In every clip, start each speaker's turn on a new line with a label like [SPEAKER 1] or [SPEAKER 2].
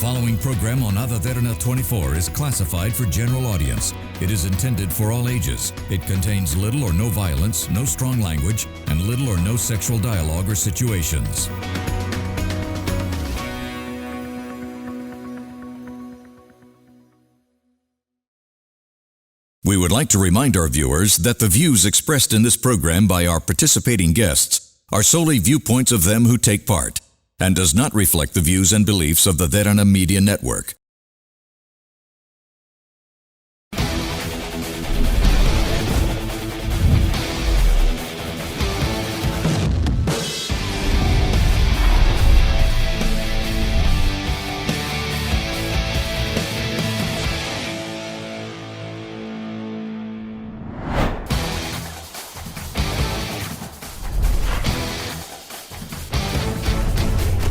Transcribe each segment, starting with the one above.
[SPEAKER 1] following program on Ada Derana 24 is classified for general audience. It is intended for all ages. It contains little or no violence, no strong language, and little or no sexual dialogue or situations. We would like to remind our viewers that the views expressed in this program by our participating guests are solely viewpoints of them who take part, and does not reflect the views and beliefs of the Derana Media Network.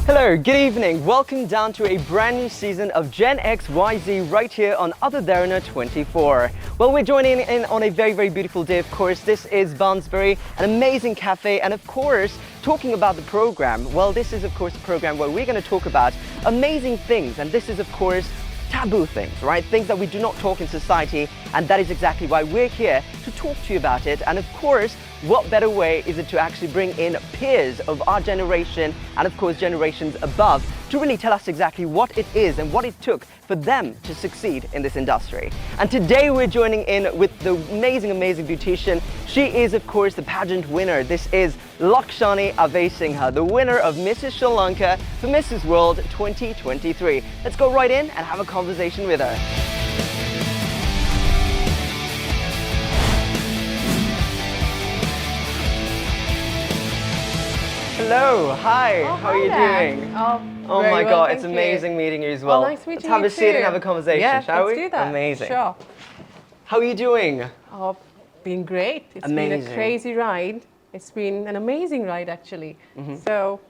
[SPEAKER 2] Hello, good evening. Welcome down to a brand new season of Gen XYZ right here on Ada Derana 24. Well, we're joining in on a very beautiful day, of course. This is Barnsbury, an amazing cafe, and of course, talking about the program. Well, this is of course a program where we're going to talk about amazing things, and this is of course taboo things, right? Things that we do not talk in society, and that is exactly why we're here to talk to you about it. And of course, what better way is it to actually bring in peers of our generation and of course generations above to really tell us exactly what it is and what it took for them to succeed in this industry. And today we're joining in with the amazing beautician. She is of course the pageant winner. This is Lakshani Abeysinghe, the winner of Mrs. Sri Lanka for Mrs. World 2023. Let's go right in and have a conversation with her. Hello, hi, how are you doing? Oh my God, it's amazing meeting you as well.
[SPEAKER 3] Nice meeting you too.
[SPEAKER 2] Let's have a seat and have a conversation, shall we?
[SPEAKER 3] Let's do that.
[SPEAKER 2] Amazing.
[SPEAKER 3] Sure.
[SPEAKER 2] How are you doing?
[SPEAKER 3] Oh, been great. It's been a crazy ride. It's been an amazing ride actually. So,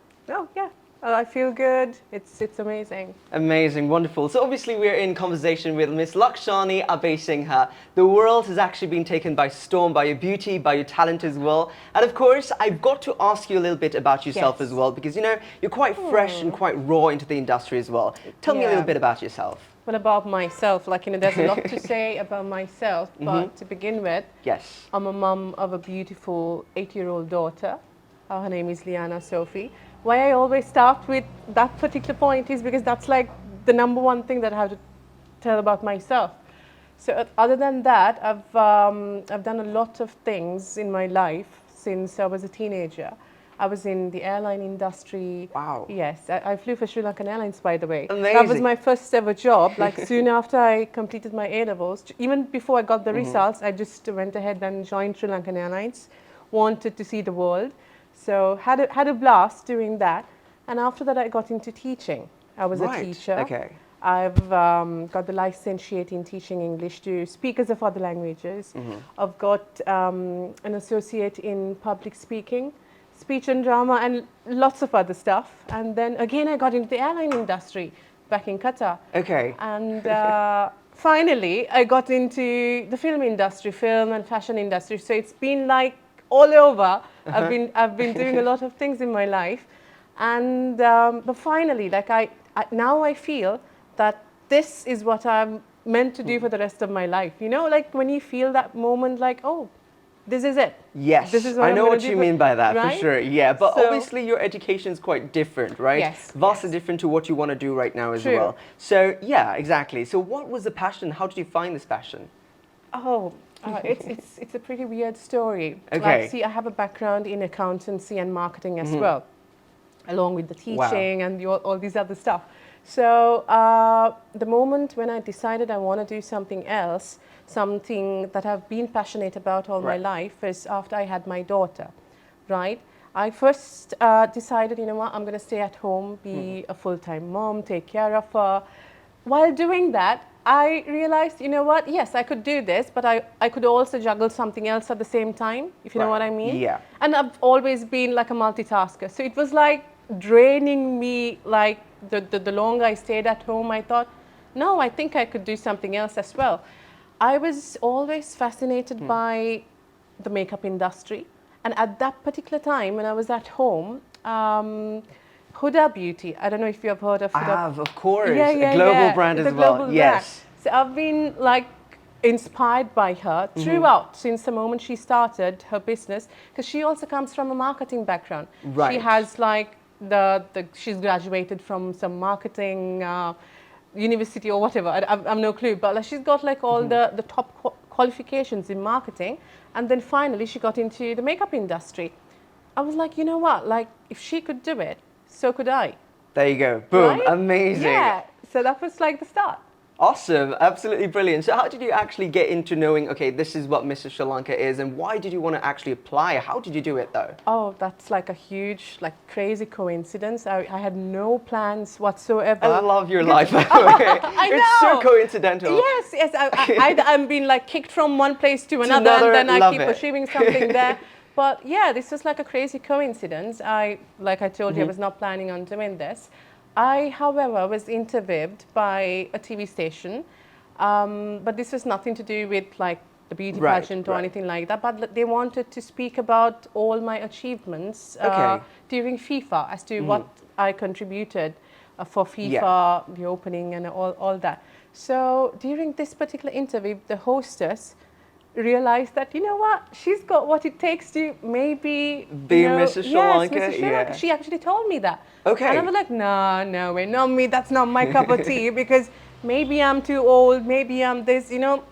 [SPEAKER 3] I feel good. It's amazing.
[SPEAKER 2] Amazing, wonderful. So obviously we're in conversation with Miss Lakshani Abeysinghe. The world has actually been taken by storm by your beauty, by your talent as well. And of course, I've got to ask you a little bit about yourself as well, because you know, you're quite fresh and quite raw into the industry as well. Tell me a little bit about yourself.
[SPEAKER 3] Well, about myself, there's a lot to say about myself, but to begin with, I'm a mum of a beautiful 8-year-old daughter. Her name is Liana Sophie. Why I always start with that particular point is because that's like the number one thing that I have to tell about myself. So other than that, I've done a lot of things in my life since I was a teenager. I was in the airline industry.
[SPEAKER 2] Wow.
[SPEAKER 3] Yes, I flew for Sri Lankan Airlines, by the way.
[SPEAKER 2] Amazing.
[SPEAKER 3] That was my first ever job. Like soon after I completed my A-levels, even before I got the results, I just went ahead and joined Sri Lankan Airlines. Wanted to see the world. So had a blast doing that, and after that I got into teaching. I was a teacher.
[SPEAKER 2] Okay.
[SPEAKER 3] I've got the licentiate in teaching English to speakers of other languages. I've got an associate in public speaking, speech and drama, and lots of other stuff. And then again I got into the airline industry back in Qatar.
[SPEAKER 2] Okay.
[SPEAKER 3] And finally I got into the film industry, film and fashion industry. So it's been like all over. I've been doing a lot of things in my life, and but finally, now I feel that this is what I'm meant to do for the rest of my life. You know, like when you feel that moment, like, oh, this is it.
[SPEAKER 2] Yes,
[SPEAKER 3] this is what
[SPEAKER 2] I know what you mean by that,
[SPEAKER 3] right?
[SPEAKER 2] for sure. Yeah, but
[SPEAKER 3] So,
[SPEAKER 2] obviously your education is quite different, right?
[SPEAKER 3] Yes.
[SPEAKER 2] Vastly different to what you want to do right now as
[SPEAKER 3] True.
[SPEAKER 2] well. So yeah, exactly. So what was the passion? How did you find this passion?
[SPEAKER 3] Oh. It's a pretty weird story.
[SPEAKER 2] Okay.
[SPEAKER 3] See, I have a background in accountancy and marketing as well, along with the teaching and all these other stuff. So the moment when I decided I want to do something else, something that I've been passionate about all my life, is after I had my daughter, right? I first decided, you know what, I'm going to stay at home, be a full-time mom, take care of her. While doing that, I realized, you know what, yes, I could do this, but I could also juggle something else at the same time, if you know what I mean.
[SPEAKER 2] Yeah.
[SPEAKER 3] And I've always been like a multitasker. So it was like draining me, like the longer I stayed at home, I thought, no, I think I could do something else as well. I was always fascinated by the makeup industry. And at that particular time, when I was at home, Huda Beauty. I don't know if you have heard of
[SPEAKER 2] I
[SPEAKER 3] Huda.
[SPEAKER 2] have, of course.
[SPEAKER 3] Yeah, yeah,
[SPEAKER 2] a global
[SPEAKER 3] yeah.
[SPEAKER 2] brand
[SPEAKER 3] It's
[SPEAKER 2] as
[SPEAKER 3] a
[SPEAKER 2] well.
[SPEAKER 3] global
[SPEAKER 2] Yes.
[SPEAKER 3] brand. So I've been like inspired by her throughout since the moment she started her business, because she also comes from a marketing background.
[SPEAKER 2] Right.
[SPEAKER 3] She has like she's graduated from some marketing university or whatever. I've no clue, but like, she's got like all the top qualifications in marketing, and then finally she got into the makeup industry. I was like, you know what, like if she could do it, so could I.
[SPEAKER 2] There you go. Boom.
[SPEAKER 3] Right?
[SPEAKER 2] Amazing.
[SPEAKER 3] Yeah, so that was like the start.
[SPEAKER 2] Awesome. Absolutely brilliant. So how did you actually get into knowing, okay, this is what Mrs. Sri Lanka is, and why did you want to actually apply? How did you do it though?
[SPEAKER 3] Oh, that's like a huge, like crazy coincidence. I had no plans whatsoever.
[SPEAKER 2] I love your life, by the way.
[SPEAKER 3] I
[SPEAKER 2] It's so
[SPEAKER 3] know.
[SPEAKER 2] coincidental.
[SPEAKER 3] Yes, yes. I'm being like kicked from one place to another, and then I
[SPEAKER 2] love
[SPEAKER 3] keep
[SPEAKER 2] it.
[SPEAKER 3] achieving something there. But yeah, this was like a crazy coincidence. Like I told you, I was not planning on doing this. I, however, was interviewed by a TV station, but this was nothing to do with like the beauty pageant or anything like that. But they wanted to speak about all my achievements during FIFA, as to what I contributed for FIFA, the opening, and all that. So during this particular interview, the hostess realized that, you know what, she's got what it takes to maybe
[SPEAKER 2] be Mrs. Sri Lanka.
[SPEAKER 3] Mrs. Sri Lanka. She actually told me that.
[SPEAKER 2] Okay.
[SPEAKER 3] And I was like, no way, not me, that's not my cup of tea, because maybe I'm too old, maybe I'm this, you know,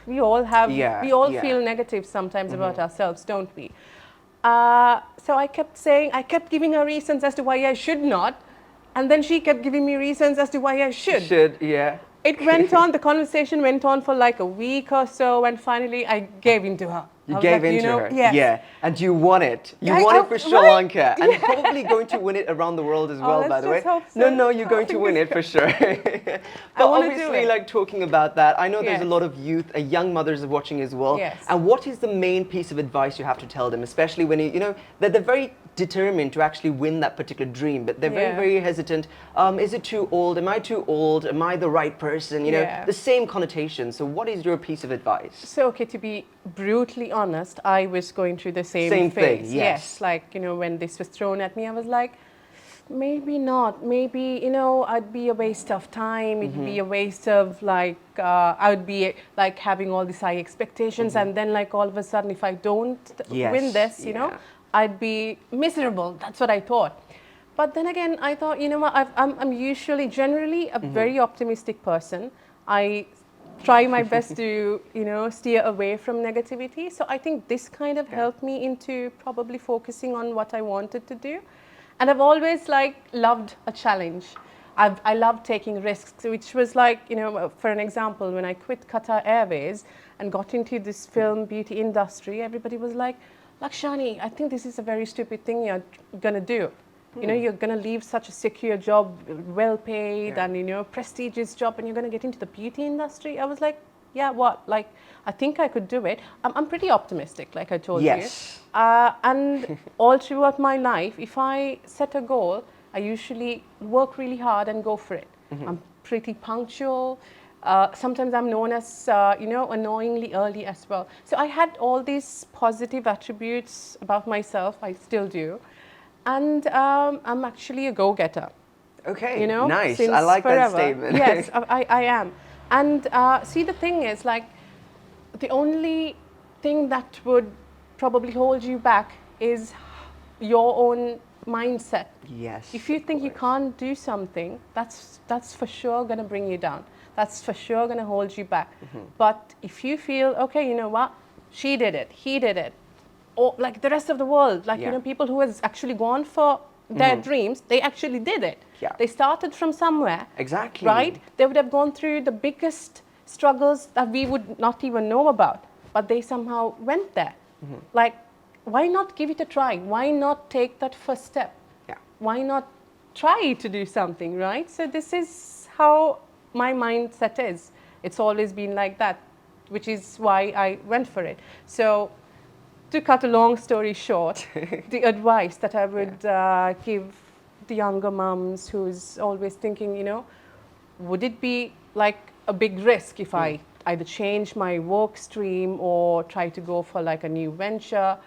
[SPEAKER 3] we all have, we all feel negative sometimes about ourselves, don't we? So I kept giving her reasons as to why I should not, and then she kept giving me reasons as to why I should. It went on, the conversation went on for like a week or so, and finally I gave in to her.
[SPEAKER 2] You gave in to her?
[SPEAKER 3] Yes.
[SPEAKER 2] Yeah. And you won it. You won it for Sri Lanka. And you're probably going to win it around the world as well, by the way.
[SPEAKER 3] Hope so.
[SPEAKER 2] No, you're going to win it for sure. But obviously, like talking about that, I know there's a lot of youth, young mothers are watching as well.
[SPEAKER 3] Yes.
[SPEAKER 2] And what is the main piece of advice you have to tell them, especially when you know, that they're very determined to actually win that particular dream, but they're very, very hesitant. Is it too old? Am I too old? Am I the right person? You know, the same connotation. So what is your piece of advice?
[SPEAKER 3] So, okay, to be brutally honest, I was going through the same
[SPEAKER 2] thing.
[SPEAKER 3] Yes, like, you know, when this was thrown at me, I was like, maybe not. Maybe, you know, I'd be a waste of time. It'd be a waste of like, I would be like having all these high expectations, and then like all of a sudden, if I don't win this, you know, I'd be miserable. That's what I thought. But then again, I thought, you know what, I'm usually, generally a very optimistic person. I try my best to, you know, steer away from negativity. So I think this kind of helped me into probably focusing on what I wanted to do. And I've always like loved a challenge. I love taking risks, which was like, you know, for an example, when I quit Qatar Airways and got into this film beauty industry, everybody was like, Lakshani, I think this is a very stupid thing you're gonna do. You know, you're going to leave such a secure job, well paid, and, you know, prestigious job, and you're going to get into the beauty industry. I was like, yeah, what? Like, I think I could do it. I'm pretty optimistic, like I told you. And all throughout my life, if I set a goal, I usually work really hard and go for it. I'm pretty punctual. Sometimes I'm known as, you know, annoyingly early as well. So I had all these positive attributes about myself. I still do. And I'm actually a go-getter.
[SPEAKER 2] Okay,
[SPEAKER 3] you know,
[SPEAKER 2] nice. I like that statement.
[SPEAKER 3] Yes, I am. And see, the thing is, like, the only thing that would probably hold you back is your own mindset.
[SPEAKER 2] Yes.
[SPEAKER 3] If you think you can't do something, that's for sure going to bring you down. That's for sure going to hold you back. But if you feel, okay, you know what, she did it, he did it, or like the rest of the world, like, you know, people who has actually gone for their dreams, they actually did it. They started from somewhere.
[SPEAKER 2] Exactly.
[SPEAKER 3] Right? They would have gone through the biggest struggles that we would not even know about, but they somehow went there. Like, why not give it a try? Why not take that first step? Why not try to do something, right? So this is how my mindset is. It's always been like that, which is why I went for it. So, to cut a long story short, the advice that I would give the younger mums who's always thinking, you know, would it be like a big risk if I either change my work stream or try to go for like a new venture?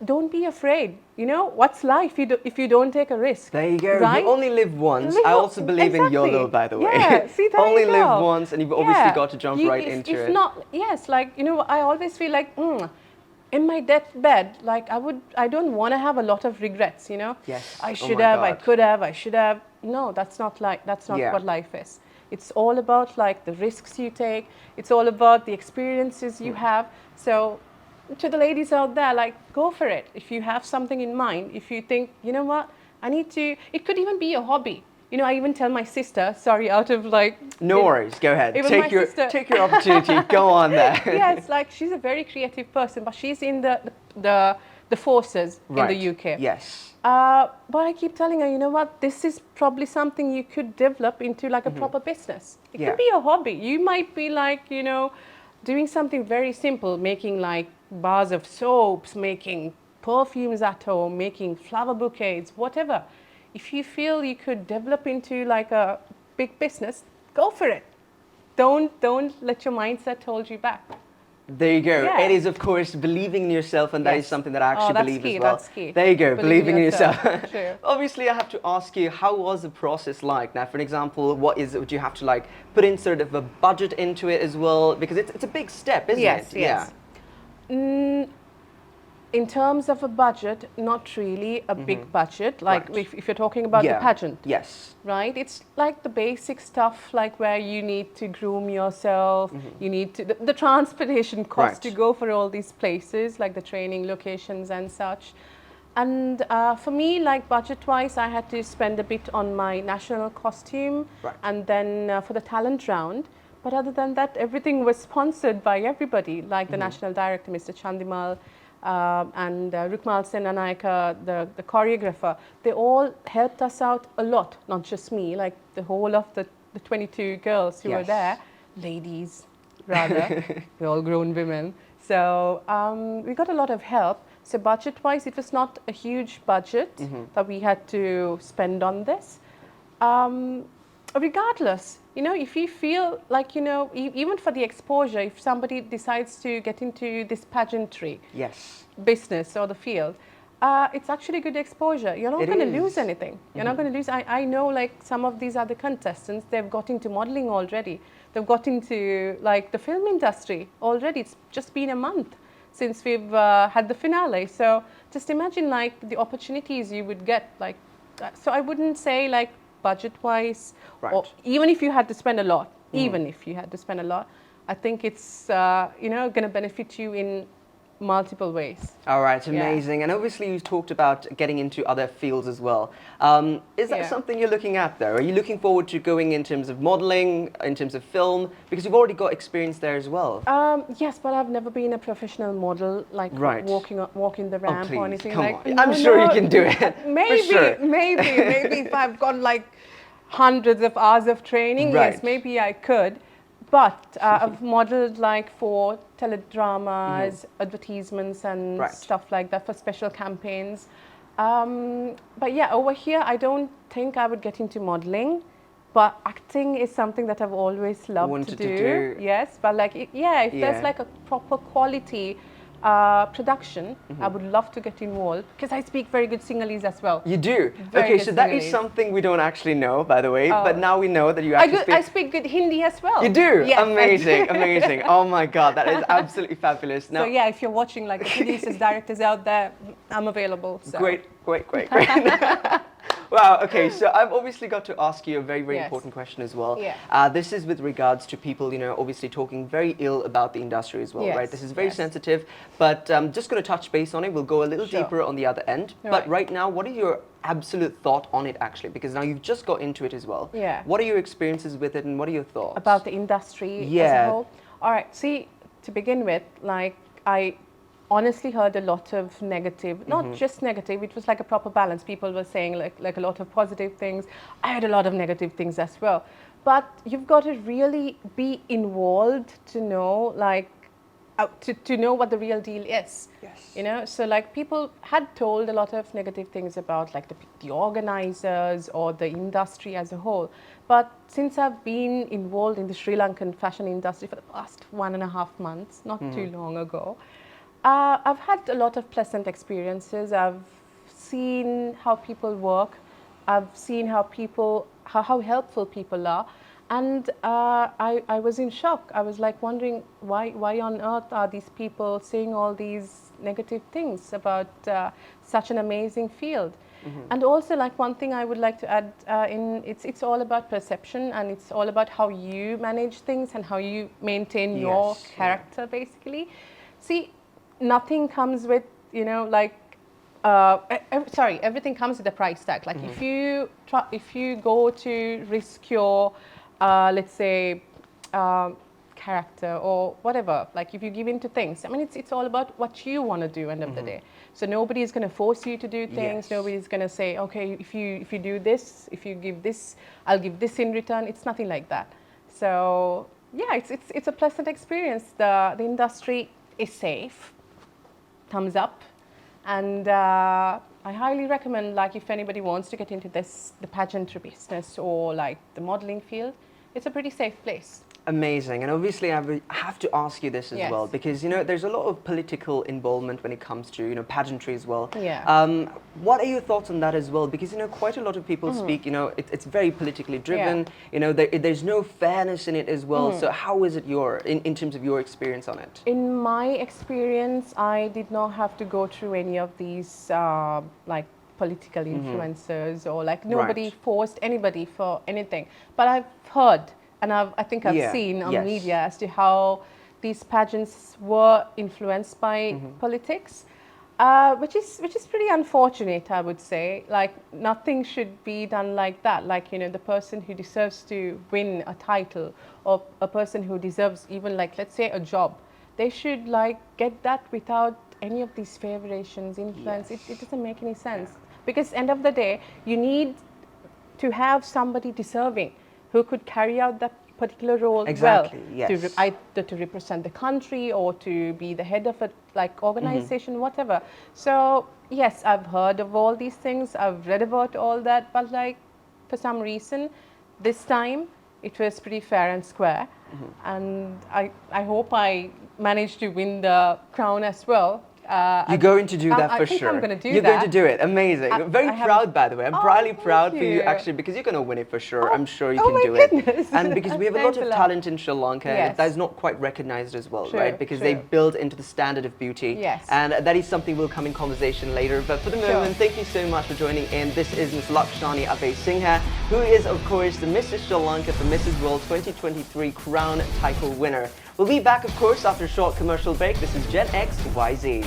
[SPEAKER 3] don't be afraid. You know, what's life if you don't take a risk?
[SPEAKER 2] There you go.
[SPEAKER 3] Right?
[SPEAKER 2] You only live once. I also believe in YOLO, by the way.
[SPEAKER 3] Yeah, see, there
[SPEAKER 2] only
[SPEAKER 3] you go.
[SPEAKER 2] live once, and you've obviously
[SPEAKER 3] Yeah.
[SPEAKER 2] got to jump right into
[SPEAKER 3] if
[SPEAKER 2] it.
[SPEAKER 3] not, yes, like, you know, I always feel like, in my deathbed, like I don't want to have a lot of regrets, you know?
[SPEAKER 2] Yes.
[SPEAKER 3] I
[SPEAKER 2] Oh
[SPEAKER 3] should
[SPEAKER 2] my
[SPEAKER 3] have, I
[SPEAKER 2] God.
[SPEAKER 3] could have, I should have. No, that's not
[SPEAKER 2] Yeah.
[SPEAKER 3] what life is. It's all about like the risks you take. It's all about the experiences you have. So to the ladies out there, like, go for it. If you have something in mind, if you think, you know what, I need to, it could even be a hobby. You know, I even tell my sister, sorry, out of like...
[SPEAKER 2] No worries, go ahead.
[SPEAKER 3] Even my
[SPEAKER 2] Take
[SPEAKER 3] sister-
[SPEAKER 2] your opportunity. Go on there.
[SPEAKER 3] Yes, like she's a very creative person, but she's in the forces
[SPEAKER 2] Right.
[SPEAKER 3] in the UK.
[SPEAKER 2] Yes.
[SPEAKER 3] But I keep telling her, you know what, this is probably something you could develop into like a proper business. It
[SPEAKER 2] Yeah.
[SPEAKER 3] could be a hobby. You might be like, you know, doing something very simple, making like bars of soaps, making perfumes at home, making flower bouquets, whatever. If you feel you could develop into like a big business, go for it. Don't let your mindset hold you back.
[SPEAKER 2] There you go.
[SPEAKER 3] Yeah.
[SPEAKER 2] It is, of course, believing in yourself, and that is
[SPEAKER 3] Yes.
[SPEAKER 2] something that I
[SPEAKER 3] Oh,
[SPEAKER 2] actually
[SPEAKER 3] that's
[SPEAKER 2] believe
[SPEAKER 3] key,
[SPEAKER 2] as well.
[SPEAKER 3] that's key.
[SPEAKER 2] There you go, believing in yourself.
[SPEAKER 3] True.
[SPEAKER 2] Obviously, I have to ask you, how was the process like? Now, for an example, would you have to like put in sort of a budget into it as well? Because it's a big step, isn't
[SPEAKER 3] Yes,
[SPEAKER 2] it?
[SPEAKER 3] yes. In terms of a budget, not really a big budget. Like
[SPEAKER 2] Right.
[SPEAKER 3] if you're talking about the pageant,
[SPEAKER 2] Yes.
[SPEAKER 3] right? It's like the basic stuff, like where you need to groom yourself, you need to, the transportation cost to
[SPEAKER 2] Right.
[SPEAKER 3] go for all these places, like the training locations and such. And for me, like budget-wise, I had to spend a bit on my national costume,
[SPEAKER 2] Right.
[SPEAKER 3] and then for the talent round. But other than that, everything was sponsored by everybody, like the national director, Mr. Chandimal, and Rukmal Senanayaka, the choreographer. They all helped us out a lot, not just me, like the whole of the 22 girls who were
[SPEAKER 2] Yes.
[SPEAKER 3] there, ladies rather, we're all grown women. So we got a lot of help. So budget-wise, it was not a huge budget that we had to spend on this. Regardless, you know, if you feel like, you know, even for the exposure, if somebody decides to get into this pageantry
[SPEAKER 2] Yes.
[SPEAKER 3] business or the field, it's actually good exposure. You're not
[SPEAKER 2] It
[SPEAKER 3] going to
[SPEAKER 2] is.
[SPEAKER 3] lose anything. You're not going to lose. I know like some of these other contestants, they've got into modeling already. They've got into like the film industry already. It's just been a month since we've had the finale. So just imagine like the opportunities you would get. Like, so I wouldn't say like budget-wise,
[SPEAKER 2] Right.
[SPEAKER 3] or even if you had to spend a lot, I think it's you know, going to benefit you in multiple ways.
[SPEAKER 2] All right,
[SPEAKER 3] Yeah.
[SPEAKER 2] amazing. And obviously, you talked about getting into other fields as well. Is that
[SPEAKER 3] Yeah.
[SPEAKER 2] something you're looking at, though? Are you looking forward to going in terms of modeling, in terms of film? Because you've already got experience there as well.
[SPEAKER 3] Yes, but I've never been a professional model, like
[SPEAKER 2] Right.
[SPEAKER 3] walking the ramp
[SPEAKER 2] please,
[SPEAKER 3] or anything
[SPEAKER 2] come
[SPEAKER 3] like.
[SPEAKER 2] on. I'm sure you can do it,
[SPEAKER 3] Maybe,
[SPEAKER 2] for sure.
[SPEAKER 3] maybe if I've got like hundreds of hours of training,
[SPEAKER 2] Right.
[SPEAKER 3] yes, maybe I could. But I've modeled like for teledramas, advertisements, and
[SPEAKER 2] Right.
[SPEAKER 3] stuff like that for special campaigns. But yeah, over here, I don't think I would get into modeling. But acting is something that I've always loved
[SPEAKER 2] Wanted
[SPEAKER 3] to
[SPEAKER 2] to
[SPEAKER 3] do.
[SPEAKER 2] do.
[SPEAKER 3] Yes, but like, if
[SPEAKER 2] Yeah.
[SPEAKER 3] there's like a proper quality production, I would love to get involved because I speak very good Sinhalese as well.
[SPEAKER 2] You do?
[SPEAKER 3] Very
[SPEAKER 2] Okay,
[SPEAKER 3] good
[SPEAKER 2] so that is
[SPEAKER 3] Sinhalese.
[SPEAKER 2] something we don't actually know, by the way.
[SPEAKER 3] Oh.
[SPEAKER 2] But now we know that you actually
[SPEAKER 3] I speak good Hindi as well.
[SPEAKER 2] You do?
[SPEAKER 3] Yes,
[SPEAKER 2] Amazing, amazing. Oh my God, that is absolutely fabulous. Now,
[SPEAKER 3] So yeah, if you're watching like the producers, directors out there, I'm available. So.
[SPEAKER 2] Great. Wow, okay, so I've obviously got to ask you a very, very
[SPEAKER 3] Yes.
[SPEAKER 2] important question as well.
[SPEAKER 3] Yeah.
[SPEAKER 2] This is with regards to people, you know, obviously talking very ill about the industry as well,
[SPEAKER 3] Yes,
[SPEAKER 2] right? This is very
[SPEAKER 3] yes.
[SPEAKER 2] sensitive, but just going to touch base on it. We'll go a little
[SPEAKER 3] Sure.
[SPEAKER 2] deeper on the other end. But
[SPEAKER 3] Right.
[SPEAKER 2] right now, what is your absolute thought on it, actually? Because now you've just got into it as well.
[SPEAKER 3] Yeah.
[SPEAKER 2] What are your experiences with it, and what are your thoughts?
[SPEAKER 3] About the industry as
[SPEAKER 2] Yeah.
[SPEAKER 3] a whole. All right. See, to begin with, like I honestly heard a lot of negative, not just negative. It was like a proper balance. People were saying like a lot of positive things. I had a lot of negative things as well. But you've got to really be involved to know like to know what the real deal is.
[SPEAKER 2] Yes.
[SPEAKER 3] You know, so like people had told a lot of negative things about like the organizers or the industry as a whole. But since I've been involved in the Sri Lankan fashion industry for the past 1.5 months, not too long ago, I've had a lot of pleasant experiences. I've seen how people work. I've seen how helpful people are. And I was in shock. I was like wondering why on earth are these people saying all these negative things about such an amazing field. And also, like, one thing I would like to add it's all about perception, and it's all about how you manage things and how you maintain your character, basically. See, nothing comes with, you know, like, everything comes with a price tag. Like, if you go to risk your, let's say, character or whatever, like if you give in to things, I mean, it's all about what you want to do end of the day. So nobody is going to force you to do things. Nobody's going to say, okay, if you do this, if you give this, I'll give this in return. It's nothing like that. So yeah, it's a pleasant experience. The industry is safe, thumbs up, and I highly recommend, like, if anybody wants to get into the pageantry business or like the modeling field, it's a pretty safe place.
[SPEAKER 2] Amazing. And obviously I have to ask you this as well, because, you know, there's a lot of political involvement when it comes to, you know, pageantry as well. What are your thoughts on that as well? Because, you know, quite a lot of people speak, you know, it's very politically driven, you know, there's no fairness in it as well. So how is it in terms of your experience on it?
[SPEAKER 3] In my experience, I did not have to go through any of these like political influencers, or like nobody forced anybody for anything. But I've heard, and I think I've seen on media as to how these pageants were influenced by politics, which is pretty unfortunate, I would say. Like, nothing should be done like that. Like, you know, the person who deserves to win a title, or a person who deserves even, like, let's say, a job, they should, like, get that without any of these favorizations, influence. It doesn't make any sense, because end of the day, you need to have somebody deserving who could carry out that particular role well, either to represent the country or to be the head of a, like, organization, whatever. So yes, I've heard of all these things, I've read about all that, but like, for some reason, this time it was pretty fair and square, and I hope I managed to win the crown as well.
[SPEAKER 2] You're going to do that for sure.
[SPEAKER 3] I think I'm going to do that.
[SPEAKER 2] You're going to do it. Amazing. Very proud, by the way. I'm proudly proud for you, actually, because you're going to win it for sure. I'm sure you can do it. And because we have a lot of talent in Sri Lanka, that is not quite recognized as well, right? Because they build into the standard of beauty. And that is something we'll come in conversation later. But for the moment, thank you so much for joining in. This is Ms. Lakshani Abeysinghe, who is, of course, the Mrs. Sri Lanka, the Mrs. World 2023 crown title winner. We'll be back, of course, after a short commercial break. This is Gen XYZ.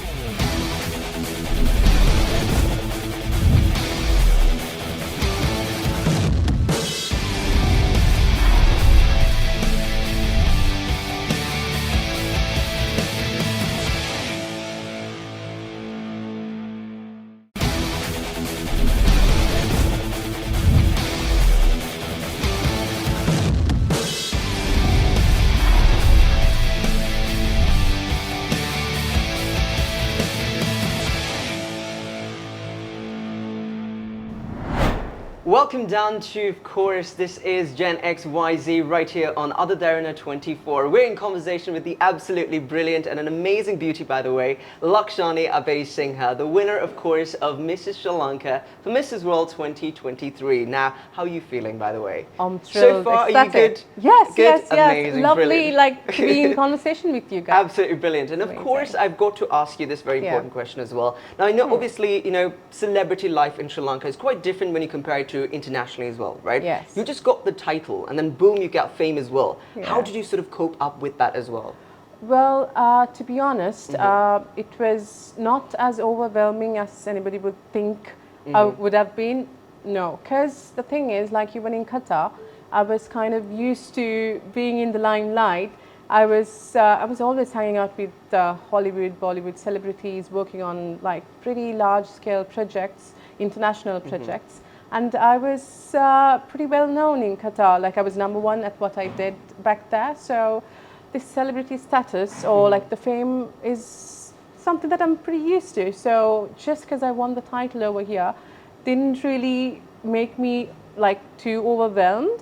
[SPEAKER 2] Welcome down to, of course, this is Gen XYZ right here on Other Derana 24. We're in conversation with the absolutely brilliant and an amazing beauty, by the way, Lakshani Abeysinghe, the winner, of course, of Mrs. Sri Lanka for Mrs. World 2023. Now, how are you feeling, by the way?
[SPEAKER 3] I'm thrilled.
[SPEAKER 2] So far, are you good?
[SPEAKER 3] Yes,
[SPEAKER 2] good?
[SPEAKER 3] yes,
[SPEAKER 2] Amazing,
[SPEAKER 3] lovely,
[SPEAKER 2] brilliant.
[SPEAKER 3] like, to be in conversation with you guys.
[SPEAKER 2] Absolutely brilliant. And of course, I've got to ask you this very important question as well. Now, I know, obviously, you know, celebrity life in Sri Lanka is quite different when you compare it to internationally as well, right?
[SPEAKER 3] Yes.
[SPEAKER 2] You just got the title and then boom, you got fame as well. How did you sort of cope up with that as well?
[SPEAKER 3] Well, to be honest, it was not as overwhelming as anybody would think would have been. No, because the thing is, like, even in Qatar, I was kind of used to being in the limelight. I was always hanging out with Hollywood, Bollywood celebrities, working on, like, pretty large-scale projects, international projects. And I was pretty well known in Qatar. Like, I was #1 at what I did back there. So this celebrity status, or like the fame, is something that I'm pretty used to. So just because I won the title over here didn't really make me, like too overwhelmed.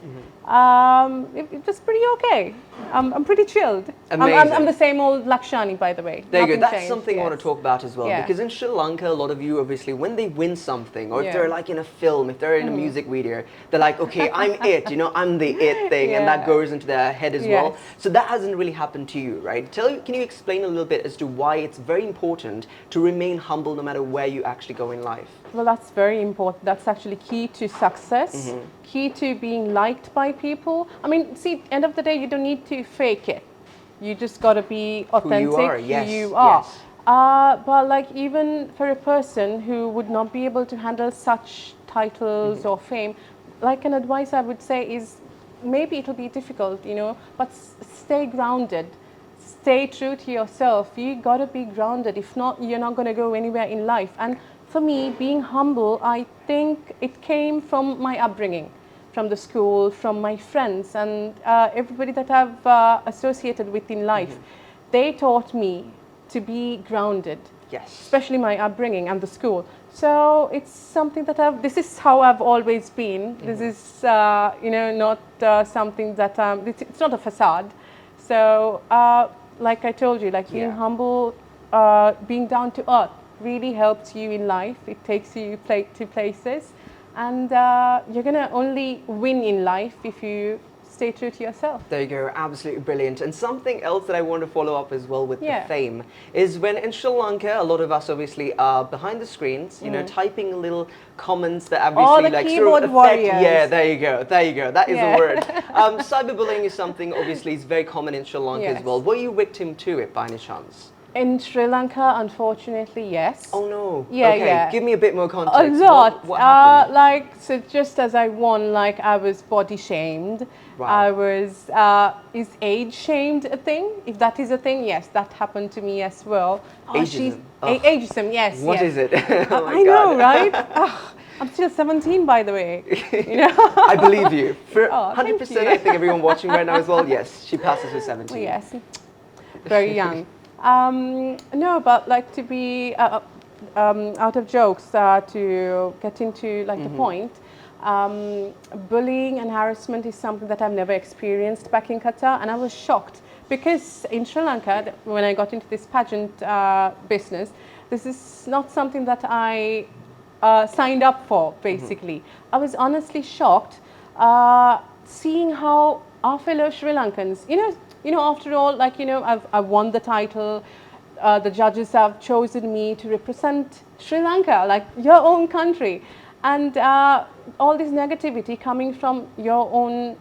[SPEAKER 3] It was pretty okay. I'm pretty chilled. I'm the same old Lakshani, by the way.
[SPEAKER 2] There you go.
[SPEAKER 3] Nothing
[SPEAKER 2] That's
[SPEAKER 3] changed,
[SPEAKER 2] something I want to talk about as well.
[SPEAKER 3] Yeah.
[SPEAKER 2] Because in Sri Lanka, a lot of you, obviously, when they win something, or if they're like in a film, if they're in a music video, they're like, okay, I'm it, you know, I'm the it thing, and that goes into their head as well. So that hasn't really happened to you, right? Can you explain a little bit as to why it's very important to remain humble no matter where you actually go in life?
[SPEAKER 3] Well, that's very important. That's actually key to success, key to being liked by people. I mean, see, end of the day, you don't need to fake it. You just got to be authentic, who you are. But like even for a person who would not be able to handle such titles or fame, like an advice I would say is maybe it'll be difficult, you know, but stay grounded. Stay true to yourself. You got to be grounded. If not, you're not going to go anywhere in life. And for me, being humble, I think it came from my upbringing, from the school, from my friends, and everybody that I've associated with in life. They taught me to be grounded.
[SPEAKER 2] Yes.
[SPEAKER 3] Especially my upbringing and the school. So it's something that this is how I've always been. This is, you know, not something that, it's not a facade. So, like I told you, like being humble, being down to earth really helps you in life. It takes you to places, and you're going to only win in life if you stay true to yourself.
[SPEAKER 2] There you go, absolutely brilliant. And something else that I want to follow up as well with the fame is when in Sri Lanka, a lot of us obviously are behind the screens, you know, typing little comments that obviously like
[SPEAKER 3] sort of affect,
[SPEAKER 2] yeah, there you go, that is the word. Cyberbullying is something obviously is very common in Sri Lanka as well. Were you victim to it by any chance?
[SPEAKER 3] In Sri Lanka, unfortunately, yes.
[SPEAKER 2] Oh no.
[SPEAKER 3] Yeah,
[SPEAKER 2] okay. Give me a bit more context.
[SPEAKER 3] A lot.
[SPEAKER 2] What happened?
[SPEAKER 3] Like, so just as I won, like I was body shamed.
[SPEAKER 2] Wow.
[SPEAKER 3] I was, is age shamed a thing? If that is a thing, yes, that happened to me as well.
[SPEAKER 2] Ageism.
[SPEAKER 3] Ageism, yes.
[SPEAKER 2] What is it? Oh my
[SPEAKER 3] I know,
[SPEAKER 2] God.
[SPEAKER 3] right? I'm still 17, by the way. You know?
[SPEAKER 2] I believe you. For 100%,
[SPEAKER 3] you.
[SPEAKER 2] I think everyone watching right now as well, yes, she passes with 17.
[SPEAKER 3] Well, yes, very young. No, but like to be out of jokes, to get into like the point, bullying and harassment is something that I've never experienced back in Qatar, and I was shocked because in Sri Lanka, when I got into this pageant business, this is not something that I signed up for, basically. I was honestly shocked seeing how our fellow Sri Lankans, you know, after all, like, you know, I've won the title. The judges have chosen me to represent Sri Lanka, like your own country. And all this negativity coming from your own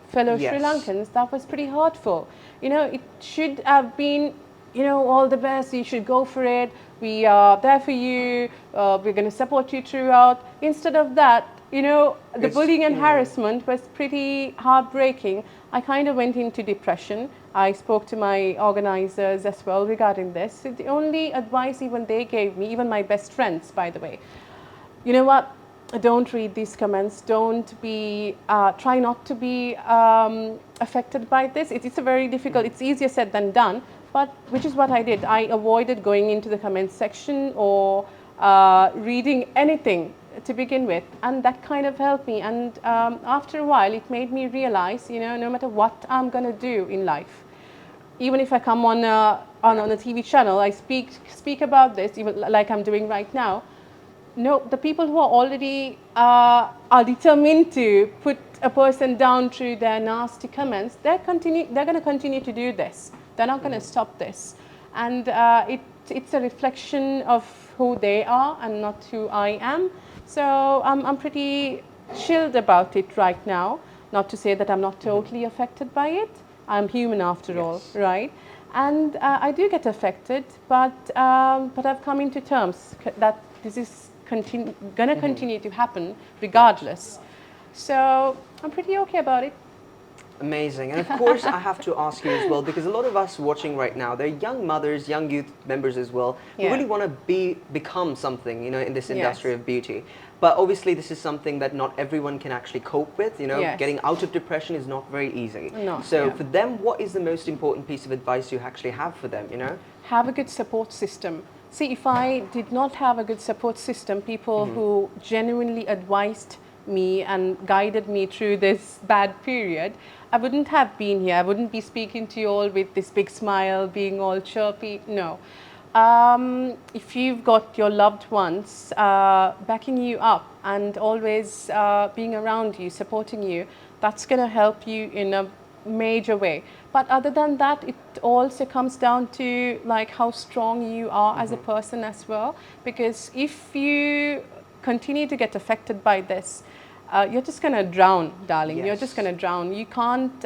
[SPEAKER 3] fellow Sri Lankans, that was pretty hurtful. You know, it should have been, you know, all the best, you should go for it. We are there for you. We're going to support you throughout. Instead of that, you know, the bullying and harassment was pretty heartbreaking. I kind of went into depression. I spoke to my organizers as well regarding this. So the only advice even they gave me, even my best friends, by the way, you know what, don't read these comments. Don't be, try not to be affected by this. It's a very difficult, it's easier said than done, but which is what I did. I avoided going into the comments section or reading anything to begin with, and that kind of helped me. And after a while, it made me realize, you know, no matter what I'm going to do in life, even if I come on a TV channel, I speak about this, even like I'm doing right now. No, the people who are already are determined to put a person down through their nasty comments, they're going to continue to do this. They're not going to stop this, and it's a reflection of who they are and not who I am. So I'm pretty chilled about it right now. Not to say that I'm not totally affected by it. I'm human after all, right? And I do get affected, but I've come into terms that this is going to continue to happen regardless. So I'm pretty okay about it.
[SPEAKER 2] Amazing. And of course, I have to ask you as well, because a lot of us watching right now, they're young mothers, young youth members as well, who really want to become something, you know, in this industry of beauty. But obviously, this is something that not everyone can actually cope with. You know, getting out of depression is not very easy.
[SPEAKER 3] No,
[SPEAKER 2] so for them, what is the most important piece of advice you actually have for them, you know?
[SPEAKER 3] Have a good support system. See, if I did not have a good support system, people who genuinely advised me and guided me through this bad period, I wouldn't have been here. I wouldn't be speaking to you all with this big smile, being all chirpy. No. If you've got your loved ones backing you up and always being around you, supporting you, that's going to help you in a major way. But other than that, it also comes down to like how strong you are as a person as well. Because if you continue to get affected by this, you're just going to drown, darling.
[SPEAKER 2] Yes.
[SPEAKER 3] You're just going to drown. You can't,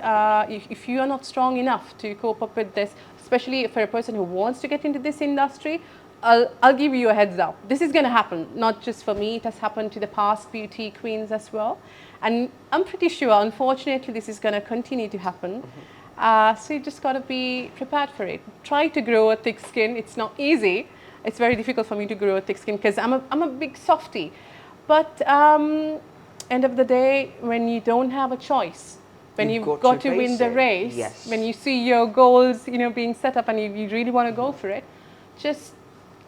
[SPEAKER 3] if you are not strong enough to cope up with this, especially for a person who wants to get into this industry, I'll give you a heads up. This is going to happen, not just for me. It has happened to the past beauty queens as well. And I'm pretty sure, unfortunately, this is going to continue to happen. So you just got to be prepared for it. Try to grow a thick skin. It's not easy. It's very difficult for me to grow a thick skin because I'm a big softie. But end of the day, when you don't have a choice, when you've got to win the race,
[SPEAKER 2] yes.
[SPEAKER 3] when you see your goals, being set up and you really want to go for it, just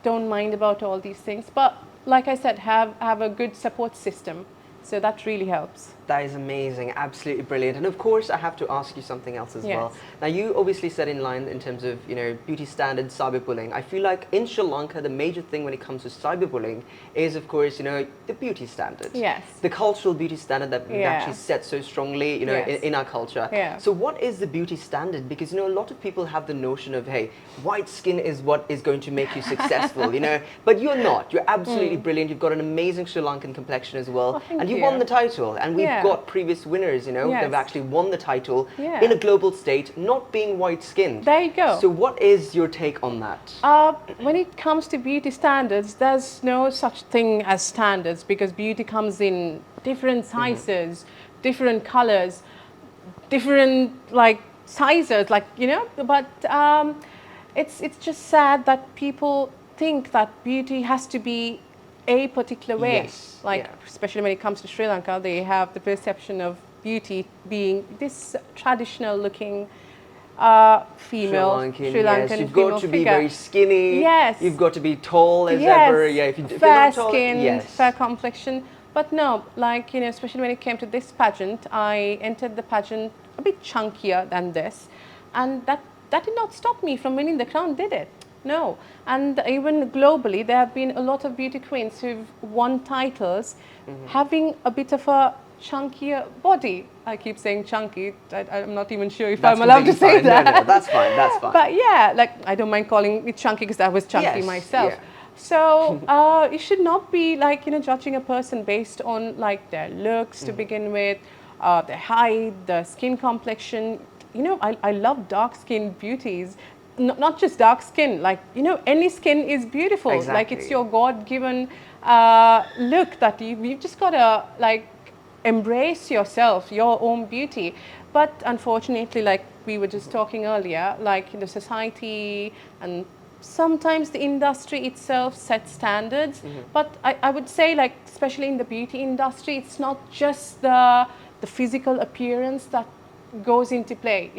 [SPEAKER 3] don't mind about all these things. But like I said, have a good support system. So that really helps.
[SPEAKER 2] That is amazing, absolutely brilliant. And of course, I have to ask you something else as well. Now, you obviously said in line in terms of, beauty standards, cyberbullying. I feel like in Sri Lanka, the major thing when it comes to cyberbullying is, of course, the beauty standard.
[SPEAKER 3] Yes.
[SPEAKER 2] The cultural beauty standard that we've actually set so strongly, in our culture.
[SPEAKER 3] Yeah.
[SPEAKER 2] So what is the beauty standard? Because, a lot of people have the notion of, hey, white skin is what is going to make you successful, But you're not. You're absolutely brilliant. You've got an amazing Sri Lankan complexion as well.
[SPEAKER 3] Oh,
[SPEAKER 2] and you won the title. And we've got previous winners, they've actually won the title in a global state, not being white-skinned.
[SPEAKER 3] There you go.
[SPEAKER 2] So what is your take on that?
[SPEAKER 3] When it comes to beauty standards, there's no such thing as standards because beauty comes in different sizes, different colors, different sizes, but it's just sad that people think that beauty has to be a particular way.
[SPEAKER 2] Yes.
[SPEAKER 3] Especially when it comes to Sri Lanka, they have the perception of beauty being this traditional looking female Sri Lankan
[SPEAKER 2] You've got to be
[SPEAKER 3] figure.
[SPEAKER 2] very skinny.
[SPEAKER 3] Yes.
[SPEAKER 2] You've got to be tall as ever. Yeah, if you're
[SPEAKER 3] fair
[SPEAKER 2] not tall,
[SPEAKER 3] skin, fair complexion. But no, especially when it came to this pageant, I entered the pageant a bit chunkier than this, and that did not stop me from winning the crown, did it? No. And even globally, there have been a lot of beauty queens who've won titles having a bit of a chunkier body. I keep saying chunky. I'm not even sure if I'm allowed to say that.
[SPEAKER 2] No, that's fine. That's fine.
[SPEAKER 3] But yeah, I don't mind calling it chunky because I was chunky myself.
[SPEAKER 2] Yeah.
[SPEAKER 3] So you should not be judging a person based on their looks to begin with, their height, the skin complexion. I love dark-skinned beauties. Not just dark skin, any skin is beautiful.
[SPEAKER 2] Exactly.
[SPEAKER 3] It's your God-given look that you've just got to embrace yourself, your own beauty. But unfortunately, we were just talking earlier, the society and sometimes the industry itself sets standards. But I would say, especially in the beauty industry, it's not just the physical appearance that goes into play.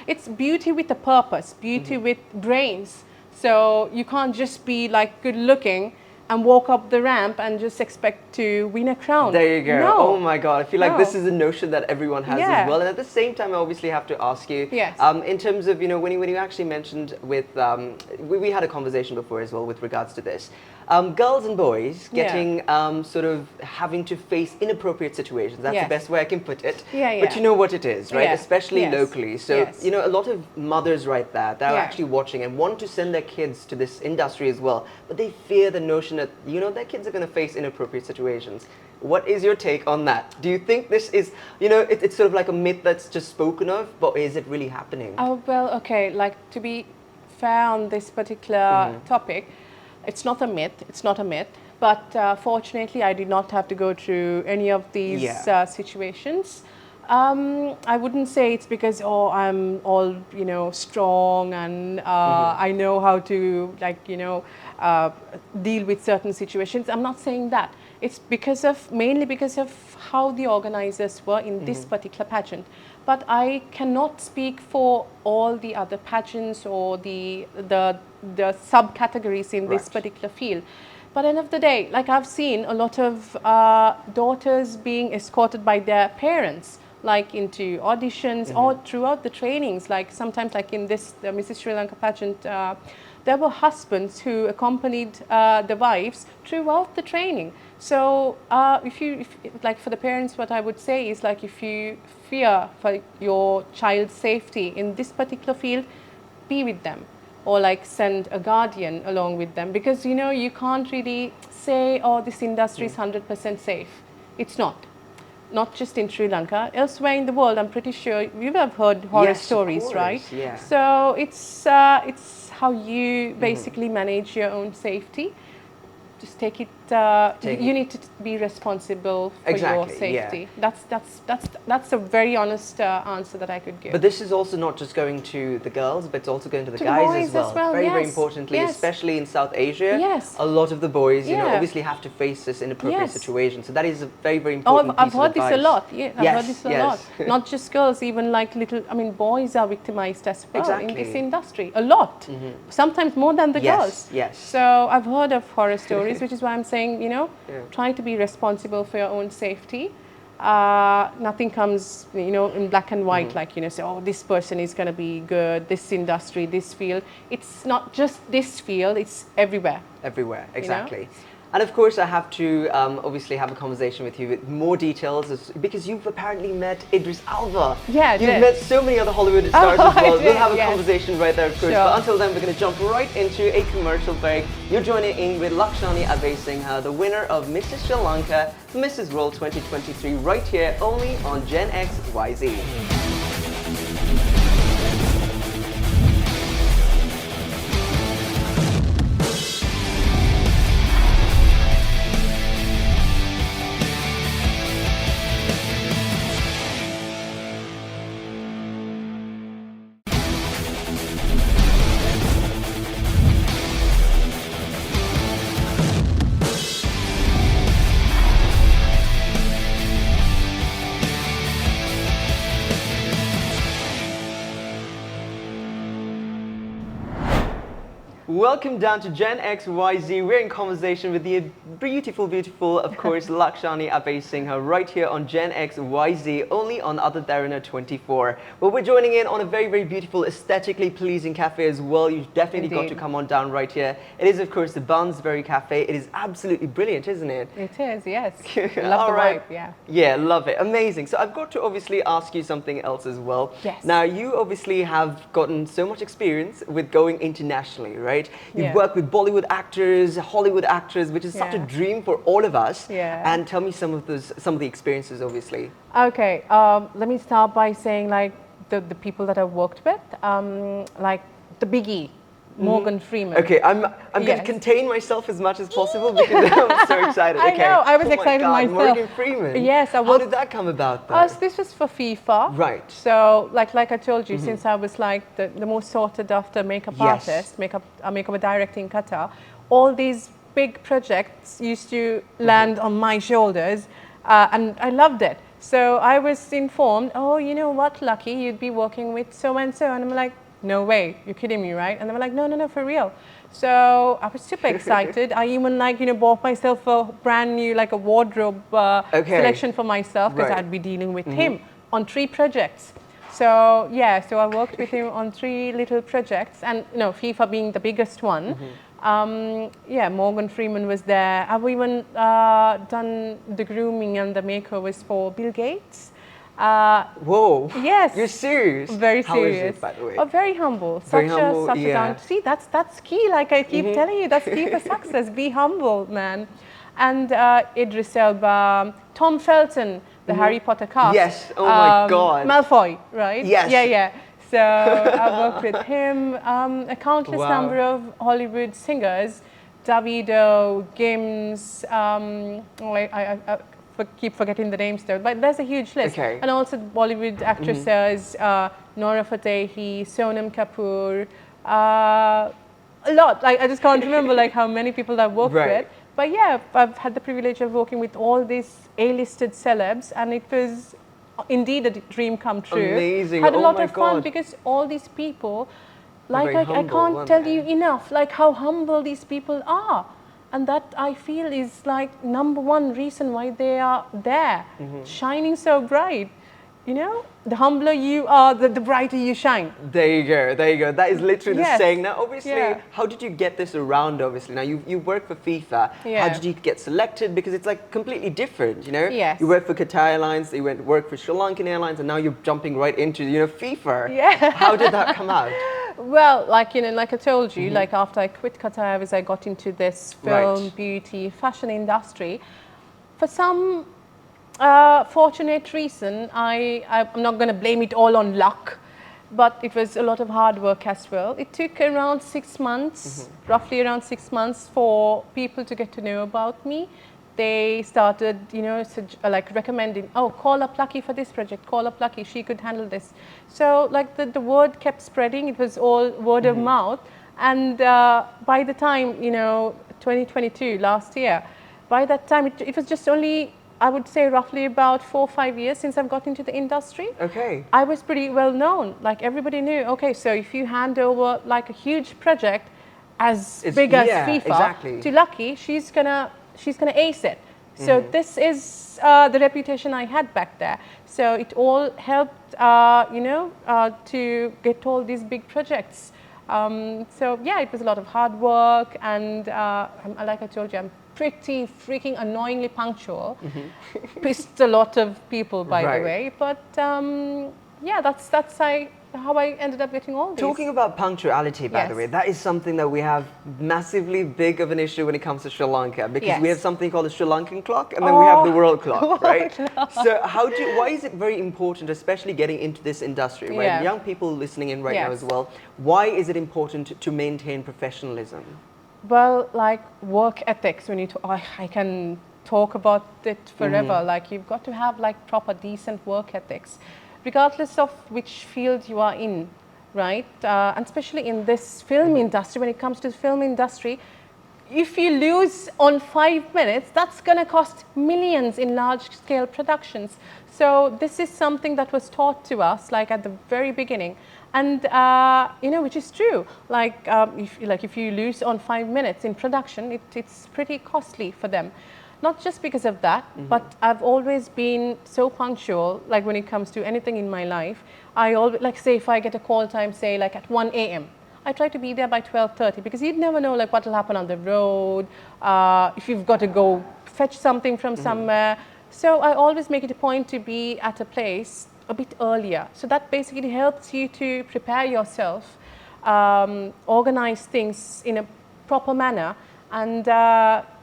[SPEAKER 3] It's beauty with a purpose, beauty with brains. So you can't just be good looking and walk up the ramp and just expect to win a crown.
[SPEAKER 2] There you go.
[SPEAKER 3] No.
[SPEAKER 2] Oh my God. I feel like this is a notion that everyone has as well. And at the same time, I obviously have to ask you, in terms of, when you actually mentioned with, we had a conversation before as well with regards to this. Girls and boys getting sort of having to face inappropriate situations. That's the best way I can put it. But you know what it is, right? Especially locally. So, a lot of mothers right there that are actually watching and want to send their kids to this industry as well. But they fear the notion that, their kids are going to face inappropriate situations. What is your take on that? Do you think this is, it's sort of like a myth that's just spoken of, but is it really happening?
[SPEAKER 3] Oh, well, okay. To be fair on this particular topic, it's not a myth. It's not a myth. But fortunately, I did not have to go through any of these situations. I wouldn't say it's because, I'm all, strong and I know how to, deal with certain situations. I'm not saying that. It's mainly because of how the organizers were in this particular pageant. But I cannot speak for all the other pageants or the subcategories in this particular field. But end of the day, like I've seen a lot of daughters being escorted by their parents, like into auditions or throughout the trainings. Like sometimes, like in this the Mrs. Sri Lanka pageant, there were husbands who accompanied the wives throughout the training. So like for the parents, what I would say is like if you fear for your child's safety in this particular field, be with them, or like send a guardian along with them, because you know you can't really say, oh, this industry is 100% safe. It's not just in Sri Lanka, elsewhere in the world. I'm pretty sure you have heard horror stories,
[SPEAKER 2] course,
[SPEAKER 3] right?
[SPEAKER 2] Yeah.
[SPEAKER 3] So it's how you basically manage your own safety. Just take it. You need to be responsible for your safety.
[SPEAKER 2] Yeah.
[SPEAKER 3] That's a very honest answer that I could give.
[SPEAKER 2] But this is also not just going to the girls, but it's also going to the
[SPEAKER 3] To
[SPEAKER 2] guys
[SPEAKER 3] boys as well,
[SPEAKER 2] Very,
[SPEAKER 3] yes.
[SPEAKER 2] very importantly,
[SPEAKER 3] Yes.
[SPEAKER 2] especially in South Asia.
[SPEAKER 3] Yes.
[SPEAKER 2] A lot of the boys, you know,
[SPEAKER 3] Yeah.
[SPEAKER 2] obviously have to face this inappropriate
[SPEAKER 3] Yes.
[SPEAKER 2] situation. So that is a very, very
[SPEAKER 3] Oh,
[SPEAKER 2] important
[SPEAKER 3] I've
[SPEAKER 2] piece of
[SPEAKER 3] heard this a
[SPEAKER 2] advice.
[SPEAKER 3] lot. Yeah, I've heard this a
[SPEAKER 2] yes.
[SPEAKER 3] lot. Not just girls, even like boys are victimized as well in this
[SPEAKER 2] Exactly.
[SPEAKER 3] industry. A lot. Sometimes more than the girls.
[SPEAKER 2] Yes.
[SPEAKER 3] So I've heard of horror stories, which is why I'm saying, you know,
[SPEAKER 2] Yeah.
[SPEAKER 3] try to be responsible for your own safety. Nothing comes, you know, in black and white, like, you know, say, oh, this person is going to be good, this industry, this field. It's not just this field, it's everywhere.
[SPEAKER 2] Everywhere, exactly. And of course, I have to obviously have a conversation with you with more details, because you've apparently met Idris Elba.
[SPEAKER 3] Yeah, I
[SPEAKER 2] You've
[SPEAKER 3] did.
[SPEAKER 2] met so many other Hollywood stars
[SPEAKER 3] Oh,
[SPEAKER 2] as well.
[SPEAKER 3] I
[SPEAKER 2] We'll
[SPEAKER 3] did,
[SPEAKER 2] have a
[SPEAKER 3] yes.
[SPEAKER 2] conversation right there, of course.
[SPEAKER 3] Sure.
[SPEAKER 2] But until then, we're going to jump right into a commercial break. You're joining in with Lakshani Abeysinghe, the winner of Mrs. Sri Lanka, Mrs. World 2023, right here only on Gen XYZ. Welcome down to Gen XYZ. We're in conversation with the beautiful, of course, Lakshani Abeysinghe right here on Gen XYZ, only on Other Derana 24. Well, we're joining in on a very, very beautiful, aesthetically pleasing cafe as well. You've definitely got to come on down right here. It is, of course, the Bunsbury Cafe. It is absolutely brilliant, isn't it?
[SPEAKER 3] It is, yes. Love the vibe, yeah.
[SPEAKER 2] Yeah, love it. Amazing. So I've got to obviously ask you something else as well.
[SPEAKER 3] Yes.
[SPEAKER 2] Now, you obviously have gotten so much experience with going internationally, right? You've
[SPEAKER 3] Yeah.
[SPEAKER 2] worked with Bollywood actors, Hollywood actors, which is such a
[SPEAKER 3] Yeah.
[SPEAKER 2] dream for all of us.
[SPEAKER 3] Yeah.
[SPEAKER 2] And tell me some of the experiences, obviously.
[SPEAKER 3] Okay, let me start by saying like the people that I've worked with, like the biggie, Morgan Freeman.
[SPEAKER 2] Okay, I'm going to
[SPEAKER 3] Yes.
[SPEAKER 2] contain myself as much as possible because I'm so excited.
[SPEAKER 3] I
[SPEAKER 2] Okay.
[SPEAKER 3] know, I was
[SPEAKER 2] Oh my
[SPEAKER 3] excited
[SPEAKER 2] God,
[SPEAKER 3] myself.
[SPEAKER 2] Morgan Freeman.
[SPEAKER 3] Yes, I
[SPEAKER 2] How
[SPEAKER 3] worked-
[SPEAKER 2] did that come about, though?
[SPEAKER 3] So this was for FIFA.
[SPEAKER 2] Right.
[SPEAKER 3] So like I told you, since I was like the most sought after makeup
[SPEAKER 2] Yes.
[SPEAKER 3] artist, makeup director in Qatar, all these big projects used to land on my shoulders, and I loved it. So I was informed, oh, you know what, Lucky, you'd be working with so and so, and I'm like, no way, you're kidding me, right? And they were like, no, for real. So I was super excited. I even bought myself a brand new a wardrobe selection for myself, because
[SPEAKER 2] Right.
[SPEAKER 3] I'd be dealing with him on 3 projects. So yeah, so I worked with him on 3 little projects, and FIFA being the biggest one. Yeah, Morgan Freeman was there. I've even done the grooming and the makeovers for Bill Gates.
[SPEAKER 2] Whoa.
[SPEAKER 3] Yes.
[SPEAKER 2] You're serious?
[SPEAKER 3] Very
[SPEAKER 2] How is
[SPEAKER 3] serious.
[SPEAKER 2] it, by the way?
[SPEAKER 3] Oh, very humble.
[SPEAKER 2] Very
[SPEAKER 3] such
[SPEAKER 2] humble,
[SPEAKER 3] a
[SPEAKER 2] yeah.
[SPEAKER 3] down. See, that's key. Like I keep telling you, that's key for success. Be humble, man. And Idris Elba, Tom Felton, the Harry Potter cast.
[SPEAKER 2] Yes. Oh my God.
[SPEAKER 3] Malfoy, right?
[SPEAKER 2] Yes.
[SPEAKER 3] Yeah. So I worked with him. A countless
[SPEAKER 2] Wow.
[SPEAKER 3] number of Hollywood singers, Davido, Gims. I keep forgetting the names though, but there's a huge list.
[SPEAKER 2] Okay.
[SPEAKER 3] And also Bollywood actresses, Nora Fatehi, Sonam Kapoor, a lot. I just can't remember how many people I've worked
[SPEAKER 2] Right.
[SPEAKER 3] with. But yeah, I've had the privilege of working with all these A-listed celebs, and it was indeed a dream come true.
[SPEAKER 2] Amazing.
[SPEAKER 3] Had a
[SPEAKER 2] Oh
[SPEAKER 3] lot
[SPEAKER 2] my
[SPEAKER 3] of fun
[SPEAKER 2] God.
[SPEAKER 3] because all these people,
[SPEAKER 2] Very
[SPEAKER 3] I
[SPEAKER 2] humble,
[SPEAKER 3] can't
[SPEAKER 2] weren't
[SPEAKER 3] tell
[SPEAKER 2] they?
[SPEAKER 3] you enough, how humble these people are. And that I feel is like #1 reason why they are there, shining so bright. You know, the humbler you are, the brighter you shine.
[SPEAKER 2] There you go, there you go. That is literally the saying. Now, obviously, how did you get this around, obviously? Now, you work for FIFA. How did you get selected? Because it's like completely different, you know?
[SPEAKER 3] Yes.
[SPEAKER 2] You work for Qatar Airlines, you went work for Sri Lankan Airlines, and now you're jumping right into, you know, FIFA.
[SPEAKER 3] Yeah.
[SPEAKER 2] How did that come out?
[SPEAKER 3] Well, like, you know, like I told you, like after I quit Qatar Airways, I got into this film, beauty, fashion industry. For some fortunate reason, I'm not going to blame it all on luck, but it was a lot of hard work as well. It took around 6 months, roughly around 6 months, for people to get to know about me. They started, you know, like recommending, oh, call up Lucky for this project, call up Lucky, she could handle this. So like the word kept spreading, it was all word of mouth. And by the time, you know, 2022, last year, by that time, it was just only, I would say roughly about 4 or 5 years since I've got into the industry.
[SPEAKER 2] Okay.
[SPEAKER 3] I was pretty well known, like everybody knew, okay, so if you hand over like a huge project as big as FIFA to Lucky, she's gonna ace it. So this is the reputation I had back there. So it all helped, you know, to get all these big projects. So yeah, it was a lot of hard work, and like I told you, I'm pretty freaking annoyingly punctual. Pissed a lot of people, by the way. But yeah, that's how I ended up getting all these.
[SPEAKER 2] Talking about punctuality, by the way, that is something that we have massively big of an issue when it comes to Sri Lanka, because we have something called the Sri Lankan clock, and then we have the world clock, right? So why is it very important, especially getting into this industry, right? Young people listening in right now as well, why is it important to maintain professionalism?
[SPEAKER 3] Well, like work ethics, when you I can talk about it forever. Like you've got to have like proper decent work ethics, regardless of which field you are in, right? And especially in this film industry, when it comes to the film industry, if you lose on 5 minutes, that's going to cost millions in large scale productions. So this is something that was taught to us like at the very beginning. And you know, which is true. Like if you lose on 5 minutes in production, it's pretty costly for them. Not just because of that, but I've always been so punctual. Like when it comes to anything in my life, I always, like say if I get a call time, say like at 1 a.m. I try to be there by 12:30, because you'd never know like what will happen on the road, if you've got to go fetch something from somewhere. So I always make it a point to be at a place a bit earlier. So that basically helps you to prepare yourself, organize things in a proper manner, and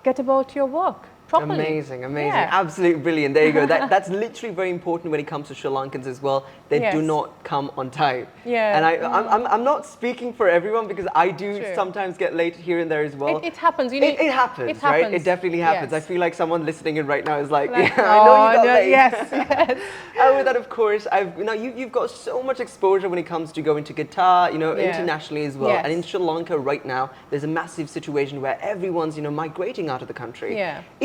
[SPEAKER 3] get about your work properly.
[SPEAKER 2] Amazing, amazing. Absolutely brilliant. There you go. That's literally very important when it comes to Sri Lankans as well. They do not come on time. And I'm not speaking for everyone, because I do sometimes get late here and there as well.
[SPEAKER 3] It happens.
[SPEAKER 2] It happens, right? It definitely happens. I feel like someone listening in right now is like, yeah, I know you got late. And with that, of course, you've got so much exposure when it comes to going to Qatar, you know, internationally as well. And in Sri Lanka right now, there's a massive situation where everyone's, you know, migrating out of the country.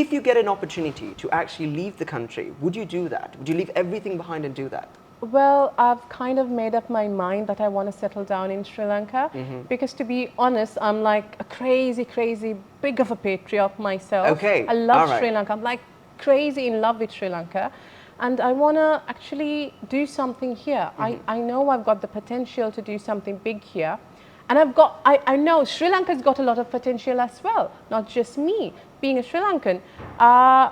[SPEAKER 2] If you get an opportunity to actually leave the country, would you do that? Would you leave everything behind and do that?
[SPEAKER 3] Well, I've kind of made up my mind that I want to settle down in Sri Lanka, because to be honest, I'm like a crazy big of a patriot myself. I love Sri Lanka. I'm like crazy in love with Sri Lanka, and I want to actually do something here. I know I've got the potential to do something big here. And I know Sri Lanka's got a lot of potential as well, not just me being a Sri Lankan.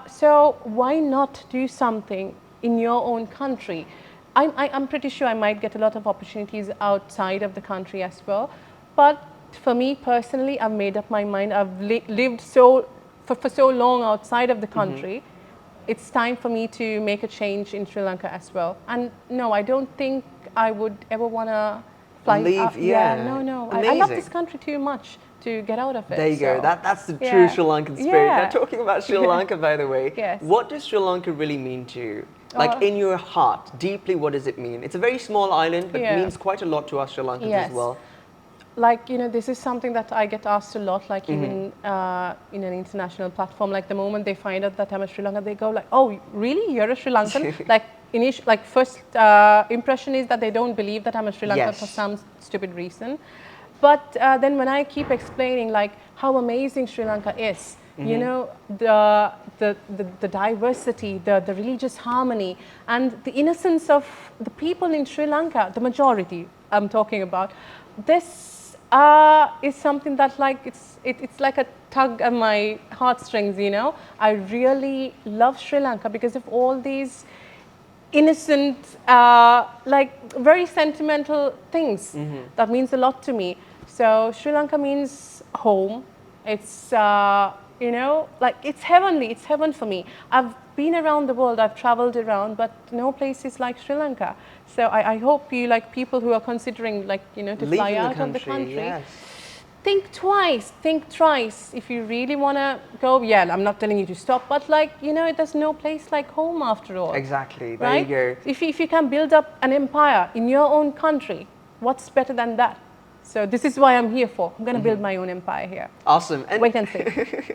[SPEAKER 3] So why not do something in your own country? I'm pretty sure I might get a lot of opportunities outside of the country as well. But for me personally, I've made up my mind. I've lived for so long outside of the country. It's time for me to make a change in Sri Lanka as well. And no, I don't think I would ever want to leave. No. I love this country too much to get out of it.
[SPEAKER 2] There you go. That's the true Sri Lankan spirit. Now, talking about Sri Lanka, by the way, what does Sri Lanka really mean to you? Like in your heart, deeply, what does it mean? It's a very small island, but it means quite a lot to us Sri Lankans as well.
[SPEAKER 3] Like, you know, this is something that I get asked a lot, like even in an international platform. Like the moment they find out that I'm a Sri Lankan, they go like, oh, really? You're a Sri Lankan? Like first impression is that they don't believe that I'm a Sri Lankan for some stupid reason. But then when I keep explaining like how amazing Sri Lanka is, you know, the diversity, the religious harmony, and the innocence of the people in Sri Lanka, the majority I'm talking about. This is something that like it's like a tug at my heartstrings, you know. I really love Sri Lanka because of all these innocent, like very sentimental things. That means a lot to me. So Sri Lanka means home. It's you know, like it's heavenly. It's heaven for me. I've been around the world. I've traveled around, but no place is like Sri Lanka. So I hope you, like people who are considering, like, you know, to fly out of the country.
[SPEAKER 2] Yes.
[SPEAKER 3] Think twice, think thrice. If you really want to go, yeah, I'm not telling you to stop, but like, you know, there's no place like home after all.
[SPEAKER 2] Exactly, there
[SPEAKER 3] right?
[SPEAKER 2] you go.
[SPEAKER 3] If you can build up an empire in your own country, what's better than that? So this is why I'm here for. I'm going to build my own empire here.
[SPEAKER 2] Awesome. And
[SPEAKER 3] wait and see.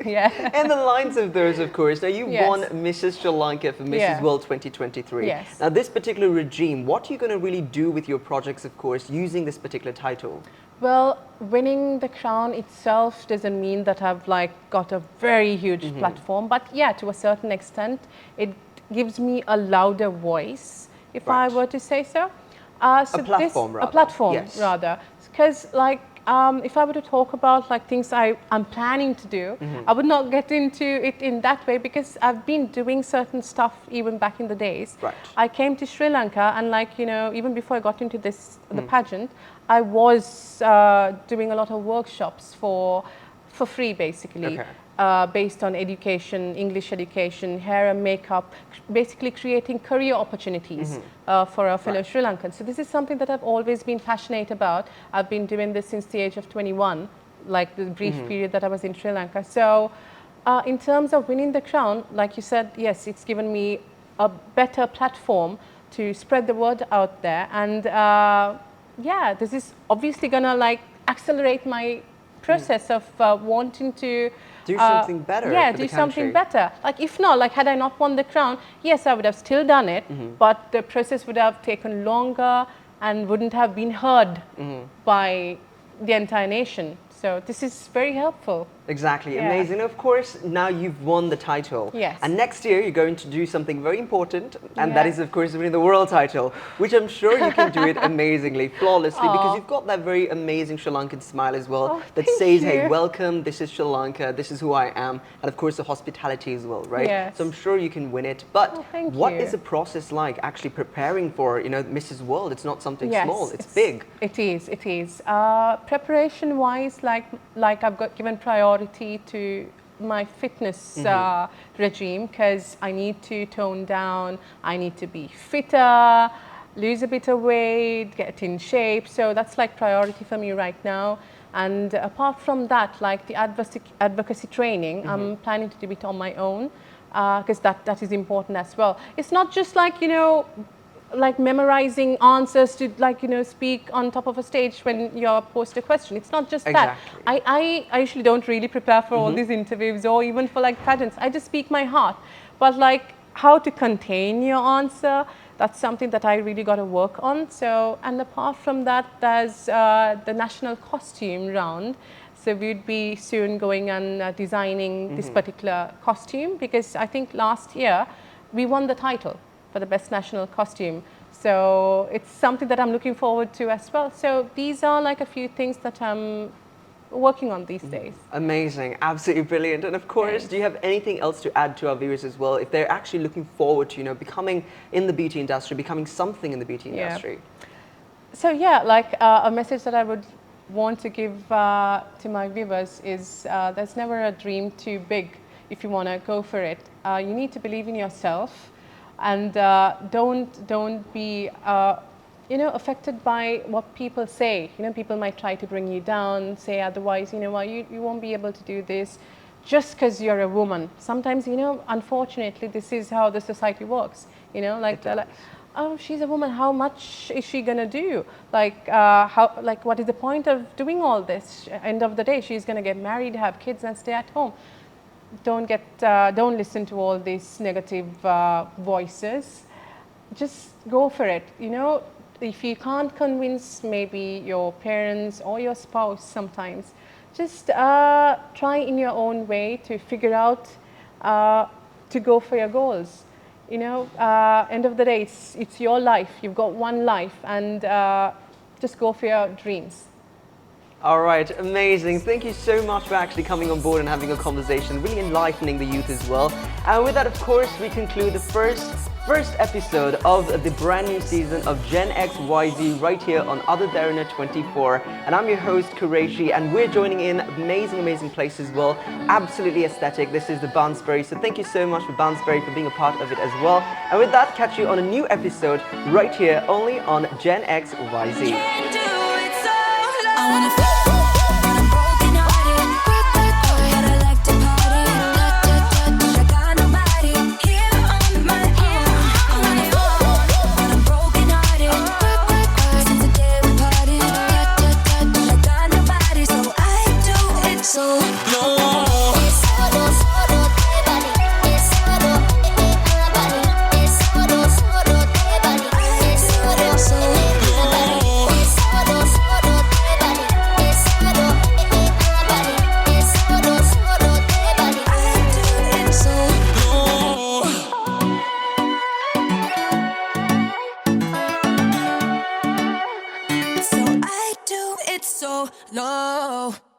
[SPEAKER 3] Yeah.
[SPEAKER 2] And the lines of those, of course. Now, you
[SPEAKER 3] Yes.
[SPEAKER 2] won Mrs. Sri Lanka for Mrs.
[SPEAKER 3] Yeah.
[SPEAKER 2] World 2023.
[SPEAKER 3] Yes.
[SPEAKER 2] Now, this particular regime, what are you going to really do with your projects, of course, using this particular title?
[SPEAKER 3] Well, winning the crown itself doesn't mean that I've like got a very huge platform, but yeah, to a certain extent, it gives me a louder voice, if I were to say so. So
[SPEAKER 2] a platform, rather.
[SPEAKER 3] A platform,
[SPEAKER 2] Yes.
[SPEAKER 3] rather. Because like, if I were to talk about like things I'm planning to do, I would not get into it in that way because I've been doing certain stuff even back in the days.
[SPEAKER 2] Right.
[SPEAKER 3] I came to Sri Lanka and like, you know, even before I got into this, the pageant, I was doing a lot of workshops for free basically.
[SPEAKER 2] Okay.
[SPEAKER 3] Based on education, English education, hair and makeup, basically creating career opportunities for our fellow Sri Lankans. So this is something that I've always been passionate about. I've been doing this since the age of 21, like the brief period that I was in Sri Lanka. So in terms of winning the crown, like you said, yes, it's given me a better platform to spread the word out there. And yeah, this is obviously gonna like accelerate my process of wanting to
[SPEAKER 2] do something better.
[SPEAKER 3] Yeah,
[SPEAKER 2] for
[SPEAKER 3] do
[SPEAKER 2] the
[SPEAKER 3] something
[SPEAKER 2] country.
[SPEAKER 3] better. Like if not, like had I not won the crown, yes, I would have still done it, but the process would have taken longer and wouldn't have been heard by the entire nation. So this is very helpful.
[SPEAKER 2] Exactly,
[SPEAKER 3] Yeah.
[SPEAKER 2] amazing. Of course, now you've won the title.
[SPEAKER 3] Yes.
[SPEAKER 2] And next year you're going to do something very important, and that
[SPEAKER 3] Yeah.
[SPEAKER 2] is, of course, winning the world title, which I'm sure you can do it amazingly, flawlessly, because
[SPEAKER 3] Aw.
[SPEAKER 2] you've got that very amazing Sri Lankan smile as well,
[SPEAKER 3] Oh,
[SPEAKER 2] that
[SPEAKER 3] thank
[SPEAKER 2] says, hey,
[SPEAKER 3] you.
[SPEAKER 2] welcome, this is Sri Lanka, this is who I am, and of course the hospitality as well, right?
[SPEAKER 3] Yes.
[SPEAKER 2] So I'm sure you can win it. But
[SPEAKER 3] Oh, thank
[SPEAKER 2] what
[SPEAKER 3] you.
[SPEAKER 2] is the process like actually preparing for, you know, Mrs. World? It's not something
[SPEAKER 3] Yes,
[SPEAKER 2] small, it's big.
[SPEAKER 3] It is, it is. Preparation-wise, like I've got given priority to my fitness regime because I need to tone down, I need to be fitter, lose a bit of weight, get in shape. So that's like priority for me right now. And apart from that, like the advocacy training, I'm planning to do it on my own because that is important as well. It's not just like, you know, like memorizing answers to like, you know, speak on top of a stage when you're posed a question. It's not just that.
[SPEAKER 2] Exactly.
[SPEAKER 3] I usually don't really prepare for all these interviews or even for like pageants. I just speak my heart. But like how to contain your answer, that's something that I really got to work on. So, and apart from that, there's the national costume round. So we'd be soon going and designing this particular costume because I think last year we won the title for the best national costume. So it's something that I'm looking forward to as well. So these are like a few things that I'm working on these days.
[SPEAKER 2] Amazing, absolutely brilliant. And of course,
[SPEAKER 3] Thanks.
[SPEAKER 2] do you have anything else to add to our viewers as well, if they're actually looking forward to, you know, becoming in the beauty industry, becoming something in the beauty
[SPEAKER 3] Yeah.
[SPEAKER 2] industry?
[SPEAKER 3] So yeah, like a message that I would want to give to my viewers is there's never a dream too big if you want to go for it. You need to believe in yourself. And don't be, you know, affected by what people say. You know, people might try to bring you down, say otherwise, you know, well, you won't be able to do this just because you're a woman. Sometimes, you know, unfortunately, this is how the society works. You know, like, they're like, oh, she's a woman, how much is she going to do? Like, like, what is the point of doing all this? End of the day, she's going to get married, have kids, and stay at home. Don't listen to all these negative voices. Just go for it. You know, if you can't convince maybe your parents or your spouse sometimes, just try in your own way to figure out to go for your goals. You know, end of the day, it's your life. You've got one life, and just go for your dreams.
[SPEAKER 2] All right, amazing. Thank you so much for actually coming on board and having a conversation, really enlightening the youth as well. And with that, of course, we conclude the first episode of the brand new season of Gen XYZ right here on Other Derana 24. And I'm your host, Qureshi, and we're joining in amazing places as well. Absolutely aesthetic. This is the Barnsbury. So thank you so much for Barnsbury for being a part of it as well. And with that, catch you on a new episode right here only on Gen XYZ.
[SPEAKER 4] So low.